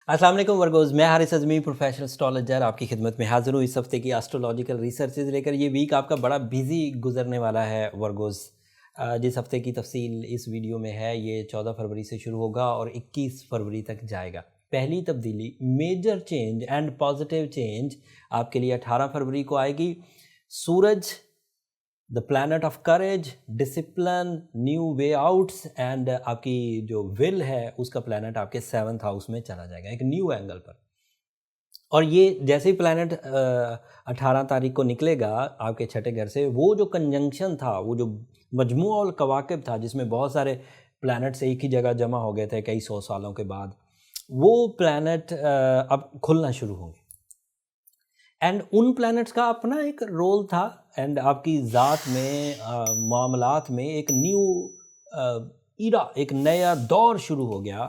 अस्सलाम वालेकुम वर्गोज़, मैं हारिस अज़मी प्रोफेशनल एस्ट्रोलॉजर आपकी खिदमत में हाज़िर हूँ इस हफ़्ते की एस्ट्रोलॉजिकल रिसर्चेज़ लेकर। ये वीक आपका बड़ा बिज़ी गुज़रने वाला है वर्गोज़। जिस हफ़्ते की तफ़सील इस वीडियो में है ये 14 फरवरी से शुरू होगा और 21 फरवरी तक जाएगा। पहली तब्दीली major change and positive change आपके लिए 18 फरवरी को आएगी। सूरज the planet of courage, discipline, new way outs and आपकी जो विल है उसका प्लैनेट आपके 7th हाउस में चला जाएगा एक न्यू एंगल पर। और ये जैसे ही प्लैनेट 18 तारीख को निकलेगा आपके छठे घर से, वो जो कंजंक्शन था, वो जो मजमू अल कवाकिब था जिसमें बहुत सारे प्लैनेट्स एक ही जगह जमा हो गए थे कई सौ सालों के बाद, वो प्लैनेट अब खुलना शुरू होंगे। एंड उन प्लैनेट्स का अपना एक रोल था एंड आपकी ज़ात में मामलात में एक न्यू ईरा, एक नया दौर शुरू हो गया।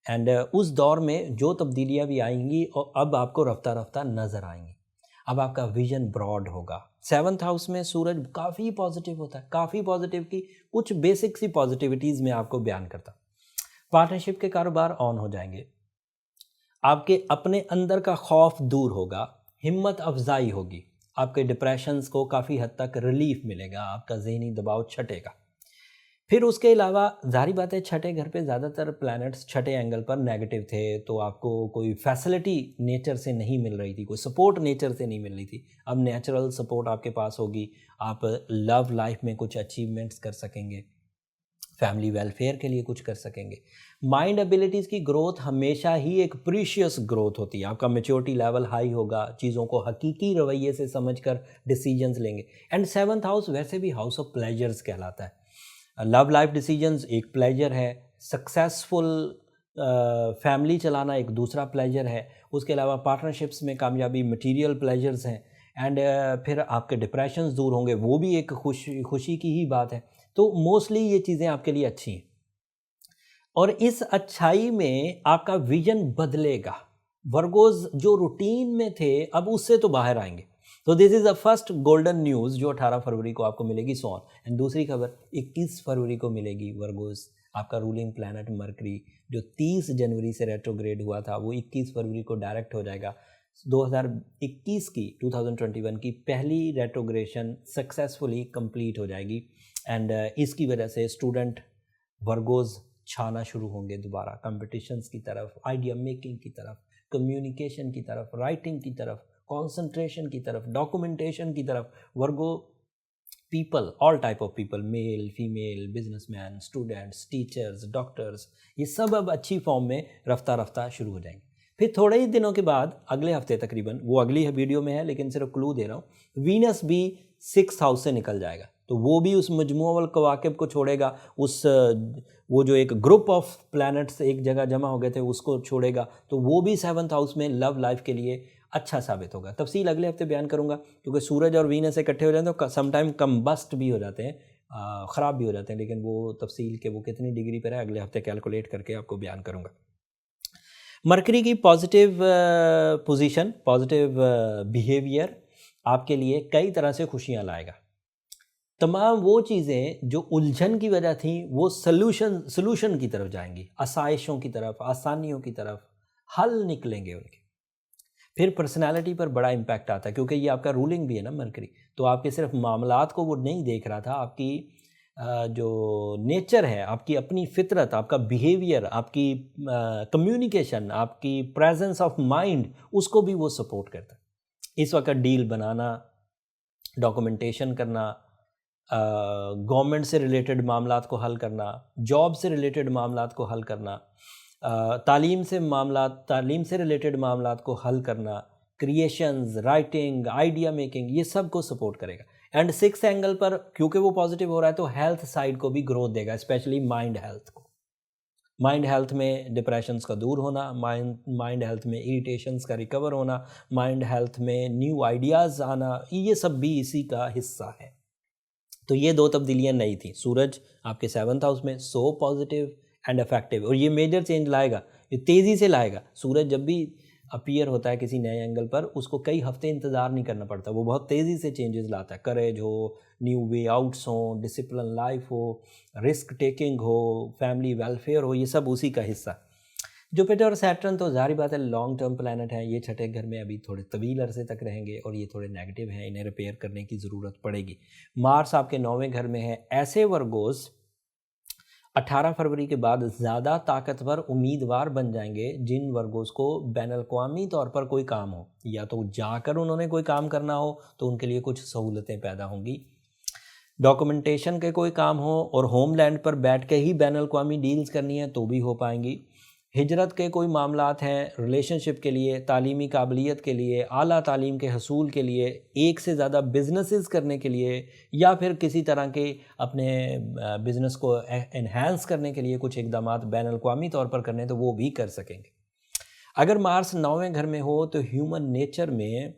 एंड उस दौर में जो तब्दीलियाँ भी आएंगी और अब आपको रफ्ता रफ्ता नज़र आएंगी। अब आपका विजन ब्रॉड होगा। 7th हाउस में सूरज काफ़ी पॉजिटिव होता है, काफ़ी पॉजिटिव की कुछ बेसिक सी पॉजिटिविटीज़ में आपको बयान करता। पार्टनरशिप के कारोबार ऑन हो जाएंगे, आपके अपने अंदर का खौफ दूर होगा, हिम्मत अफजाई होगी, आपके डिप्रेशंस को काफ़ी हद तक रिलीफ मिलेगा, आपका ज़हनी दबाव छटेगा। फिर उसके अलावा ज़ाहिर बात है छठे घर पे ज़्यादातर प्लैनेट्स छठे एंगल पर नेगेटिव थे, तो आपको कोई फैसिलिटी नेचर से नहीं मिल रही थी, कोई सपोर्ट नेचर से नहीं मिल रही थी। अब नेचुरल सपोर्ट आपके पास होगी, आप लव लाइफ में कुछ अचीवमेंट्स कर सकेंगे, फैमिली वेलफेयर के लिए कुछ कर सकेंगे। माइंड एबिलिटीज़ की ग्रोथ हमेशा ही एक प्रीशियस ग्रोथ होती है। आपका मैच्योरिटी लेवल हाई होगा, चीज़ों को हकीकी रवैये से समझकर डिसीजंस लेंगे। एंड 7th हाउस वैसे भी हाउस ऑफ प्लेजर्स कहलाता है। लव लाइफ डिसीजंस एक प्लेजर है, सक्सेसफुल फैमिली चलाना एक दूसरा प्लेजर है, उसके अलावा पार्टनरशिप्स में कामयाबी मटेरियल प्लेजर्स हैं। एंड फिर आपके डिप्रेशंस दूर होंगे, वो भी एक खुशी की ही बात है। तो मोस्टली ये चीज़ें आपके लिए अच्छी हैं और इस अच्छाई में आपका विजन बदलेगा। वर्गोज जो रूटीन में थे अब उससे तो बाहर आएंगे। तो this is the first golden news जो 18 फरवरी को आपको मिलेगी सोन। एंड दूसरी खबर 21 फरवरी को मिलेगी वर्गोज। आपका रूलिंग प्लैनेट मरकरी जो 30 जनवरी से रेट्रोग्रेड हुआ था वो 21 फरवरी को डायरेक्ट हो जाएगा। 2021 की पहली रेट्रोग्रेशन सक्सेसफुली कंप्लीट हो जाएगी। एंड इसकी वजह से स्टूडेंट वर्गोज छाना शुरू होंगे दोबारा कंपटीशंस की तरफ, आइडिया मेकिंग की तरफ, कम्युनिकेशन की तरफ, राइटिंग की तरफ, कंसंट्रेशन की तरफ, डॉक्यूमेंटेशन की तरफ। वर्गो people, all type of people, male female, businessman, students, teachers, doctors, ये सब अब अच्छी फॉर्म में रफ्ता रफ्ता शुरू हो जाएंगे। फिर थोड़े ही दिनों के बाद अगले हफ्ते तकरीबन, वो अगली वीडियो में है लेकिन सिर्फ क्लू दे रहा हूँ, वीनस भी 6th हाउस से निकल जाएगा। तो वो भी उस मजमू कवाकिब को छोड़ेगा, उस वो जो एक ग्रुप ऑफ प्लैनेट्स एक जगह जमा हो गए थे उसको छोड़ेगा, तो वो भी 7th हाउस में लव लाइफ के लिए अच्छा साबित होगा। तफसील अगले हफ्ते बयान करूंगा, क्योंकि सूरज और वीनस इकट्ठे हो जाते हैं तो समटाइम कम्बस्ट भी हो जाते हैं, ख़राब भी हो जाते हैं, लेकिन वो तफसील के वो कितनी डिग्री पर है अगले हफ्ते कैलकुलेट करके आपको बयान करूंगा। मरकरी की पॉजिटिव पोजीशन, पॉजिटिव बिहेवियर आपके लिए कई तरह से खुशियां लाएगा। तमाम वो चीज़ें जो उलझन की वजह थी वो सलूशन की तरफ जाएंगी, आसाइशों की तरफ, आसानियों की तरफ, हल निकलेंगे उनके। फिर पर्सनालिटी पर बड़ा इम्पैक्ट आता है, क्योंकि ये आपका रूलिंग भी है ना मरकरी, तो आपके सिर्फ मामलात को वो नहीं देख रहा था, आपकी जो नेचर है, आपकी अपनी फितरत, आपका बिहेवियर, आपकी कम्युनिकेशन, आपकी प्रेजेंस ऑफ माइंड, उसको भी वो सपोर्ट करता है। इस वक्त डील बनाना, डॉक्यूमेंटेशन करना, गवर्नमेंट से रिलेटेड मामलात को हल करना, जॉब से रिलेटेड मामलात को हल करना, तालीम से रिलेटेड मामलात को हल करना, क्रिएशंस, राइटिंग, आइडिया मेकिंग, ये सब को सपोर्ट करेगा। एंड 6th एंगल पर क्योंकि वो पॉजिटिव हो रहा है तो हेल्थ साइड को भी ग्रोथ देगा, स्पेशली माइंड हेल्थ को। माइंड हेल्थ में डिप्रेशंस का दूर होना, माइंड हेल्थ में इरिटेशंस का रिकवर होना, माइंड हेल्थ में न्यू आइडियाज़ आना, ये सब भी इसी का हिस्सा है। तो ये दो तब्दीलियाँ नई थी। सूरज आपके 7th हाउस में सो पॉजिटिव एंड इफेक्टिव, और ये मेजर चेंज लाएगा, ये तेज़ी से लाएगा। सूरज जब भी अपीयर होता है किसी नए एंगल पर उसको कई हफ्ते इंतज़ार नहीं करना पड़ता, वो बहुत तेज़ी से चेंजेस लाता है। करेज हो, न्यू वे आउट्स हो, डिसिप्लिन लाइफ हो, रिस्क टेकिंग हो, फैमिली वेलफेयर हो, ये सब उसी का हिस्सा। जुपिटर और सैटर्न तो ज़ाहिर बात है लॉन्ग टर्म प्लैनेट हैं, ये छठे घर में अभी थोड़े तवील अरसे तक रहेंगे और ये थोड़े नेगेटिव हैं, इन्हें रिपेयर करने की ज़रूरत पड़ेगी। मार्स आपके 9वें घर में है। ऐसे वर्गोस 18 फरवरी के बाद ज़्यादा ताकतवर उम्मीदवार बन जाएंगे जिन वर्गोस को बैनुल-अक़वामी तौर पर कोई काम हो, या तो जाकर उन्होंने कोई काम करना हो तो उनके लिए कुछ सहूलतें पैदा होंगी, डॉक्यूमेंटेशन के कोई काम हो और होमलैंड पर बैठ के ही बैनुल-अक़वामी डील्स करनी है तो भी हो पाएंगी। हिजरत के कोई मामलात हैं, रिलेशनशिप के लिए, तालीमी काबिलियत के लिए, आला तालीम के हसूल के लिए, एक से ज़्यादा बिजनेसेस करने के लिए, या फिर किसी तरह के अपने बिज़नेस को एनहांस करने के लिए कुछ इक़दामात बैनुल-अक़वामी तौर पर करने तो वो भी कर सकेंगे। अगर मार्स 9वें घर में हो तो ह्यूमन नेचर में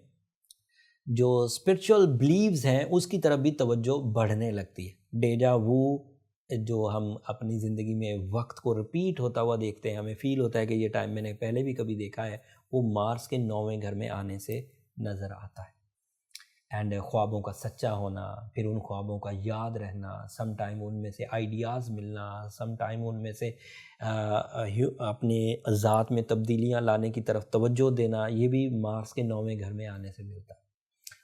जो स्पिरिचुअल बिलीव्स हैं उसकी तरफ भी तवज्जो बढ़ने लगती है। डेजा वू जो हम अपनी ज़िंदगी में वक्त को रिपीट होता हुआ देखते हैं, हमें फ़ील होता है कि ये टाइम मैंने पहले भी कभी देखा है, वो मार्स के 9वें घर में आने से नज़र आता है। एंड ख्वाबों का सच्चा होना, फिर उन ख्वाबों का याद रहना, सम टाइम उनमें से आइडियाज़ मिलना, सम टाइम उनमें से अपने ज़ात में तब्दीलियाँ लाने की तरफ तवज्जो देना, ये भी मार्स के 9वें घर में आने से मिलता है।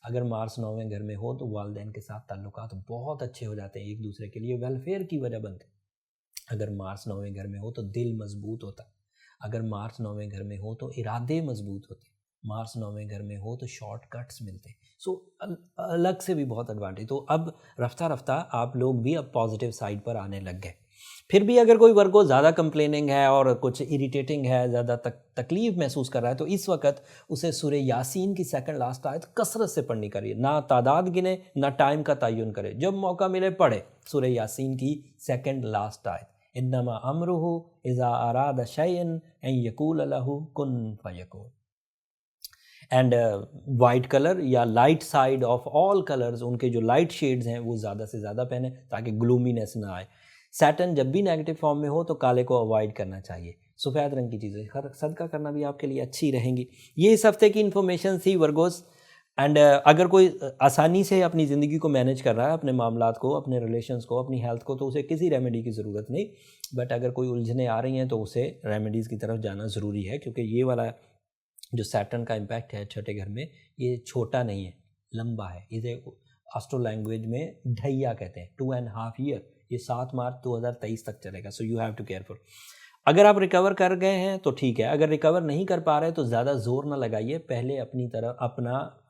अगर मार्स 9वें घर में हो तो वालिदैन के साथ ताल्लुकात बहुत अच्छे हो जाते हैं, एक दूसरे के लिए वेलफेयर की वजह बनते हैं। अगर मार्स 9वें घर में हो तो दिल मजबूत होता है। अगर मार्स 9वें घर में हो तो इरादे मजबूत होते हैं। मार्स 9वें घर में हो तो शॉर्टकट्स मिलते हैं। सो अलग से भी बहुत एडवांटेज। तो अब रफ्ता रफ्ता आप लोग भी अब पॉजिटिव साइड पर आने लग गए। फिर भी अगर कोई वर्गो ज़्यादा कंप्लेनिंग है और कुछ इरिटेटिंग है, ज़्यादा तकलीफ़ महसूस कर रहा है, तो इस वक्त उसे सूरह यासीन की सेकंड लास्ट आयत कसरत से पढ़नी करिए। ना तादाद गिने, ना टाइम का तयन करे, जब मौका मिले पढ़े सूरह यासीन की सेकंड लास्ट आयत। इन्नमा अमरुहु इज़ा अरादा शैअन अन यक़ूल लहू कुन फयकून। एंड वाइट कलर या light side of all colours, उनके जो लाइट शेड्स हैं वो ज़्यादा से ज़्यादा पहने ताकि ग्लूमीनेस ना आए। सैटर्न जब भी नेगेटिव फॉर्म में हो तो काले को अवॉइड करना चाहिए। सफ़ेद रंग की चीज़ें सदका करना भी आपके लिए अच्छी रहेंगी। ये इस हफ्ते की इन्फॉर्मेशन थी वर्गोस। एंड अगर कोई आसानी से अपनी ज़िंदगी को मैनेज कर रहा है, अपने मामलात को, अपने रिलेशंस को, अपनी हेल्थ को, तो उसे किसी रेमेडी की ज़रूरत नहीं। बट अगर कोई उलझने आ रही हैं तो उसे रेमेडीज़ की तरफ जाना ज़रूरी है, क्योंकि ये वाला जो सैटर्न का इम्पैक्ट है छठे घर में, ये छोटा नहीं है, लंबा है। इसे एस्ट्रो लैंग्वेज में ढैया कहते हैं, 2.5 ईयर। ये 7 मार्च 2023 तक चलेगा। So you have to careful. अगर आप रिकवर कर गए हैं तो ठीक है, अगर रिकवर नहीं कर पा रहे तो ज़्यादा ज़ोर ना लगाइए, पहले अपनी तरफ अपना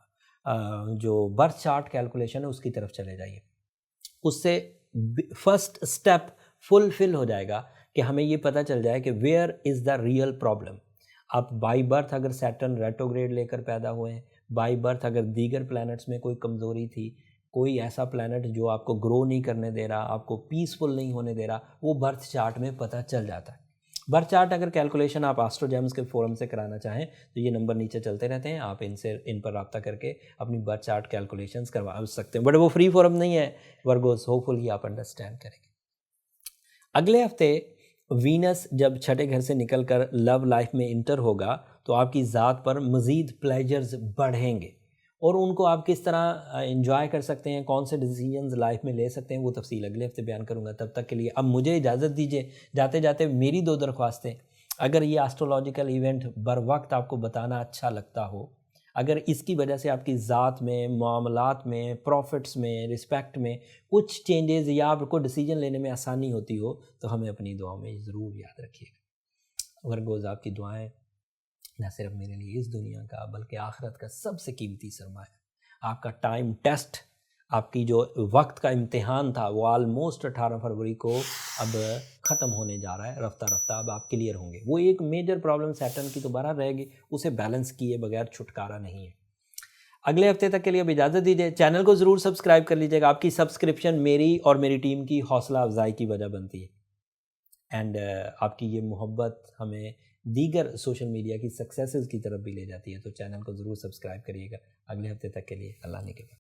जो बर्थ चार्ट कैलकुलेशन है उसकी तरफ चले जाइए। उससे फर्स्ट स्टेप फुलफिल हो जाएगा कि हमें ये पता चल जाए कि where is the real problem. आप बाई बर्थ अगर सैटर्न रेट्रोग्रेड लेकर पैदा हुए हैं, बाई बर्थ अगर दीगर प्लैनेट्स में कोई कमज़ोरी थी, कोई ऐसा प्लैनेट जो आपको ग्रो नहीं करने दे रहा, आपको पीसफुल नहीं होने दे रहा, वो बर्थ चार्ट में पता चल जाता है। बर्थ चार्ट अगर कैलकुलेशन आप एस्ट्रोजेम्स के फोरम से कराना चाहें तो ये नंबर नीचे चलते रहते हैं, आप इन पर रब्ता करके अपनी बर्थ चार्ट कैलकुलेशंस करवा सकते हैं। बट वो फ्री फोरम नहीं है वर्गोस, होपफुली आप अंडरस्टैंड करेंगे। अगले हफ्ते वीनस जब छठे घर से निकलकर लव लाइफ में इंटर होगा तो आपकी ज़ात पर मज़ीद प्लेजर्स बढ़ेंगे और उनको आप किस तरह एंजॉय कर सकते हैं, कौन से डिसीजंस लाइफ में ले सकते हैं, वो तफसील अगले हफ्ते बयान करूंगा। तब तक के लिए अब मुझे इजाज़त दीजिए। जाते जाते मेरी 2 दरख्वास्तें। अगर ये एस्ट्रोलॉजिकल इवेंट बर वक्त आपको बताना अच्छा लगता हो, अगर इसकी वजह से आपकी ज़ात में, मामलात में, प्रॉफिट्स में, रिस्पेक्ट में कुछ चेंजेस या आपको डिसीजन लेने में आसानी होती हो तो हमें अपनी दुआओं में ज़रूर याद रखिएगा। वर्गोज़, आपकी दुआएं न सिर्फ मेरे लिए इस दुनिया का बल्कि आखिरत का सबसे कीमती सरमाया। आपका टाइम टेस्ट, आपकी जो वक्त का इम्तिहान था वो ऑलमोस्ट 18 फरवरी को अब ख़त्म होने जा रहा है। रफ्ता रफ्ता अब आप क्लियर होंगे। वो एक मेजर प्रॉब्लम सैटर्न की दोबारा रहेगी, उसे बैलेंस किए बगैर छुटकारा नहीं है। अगले हफ्ते तक के लिए अब इजाज़त दीजिए। चैनल को ज़रूर सब्सक्राइब कर लीजिएगा। आपकी सब्सक्रिप्शन मेरी और मेरी टीम की हौसला अफजाई की वजह बनती है। एंड आपकी ये मोहब्बत हमें दीगर सोशल मीडिया की सक्सेसेस की तरफ भी ले जाती है। तो चैनल को ज़रूर सब्सक्राइब करिएगा। अगले हफ्ते तक के लिए अल्लाह ने के बाद।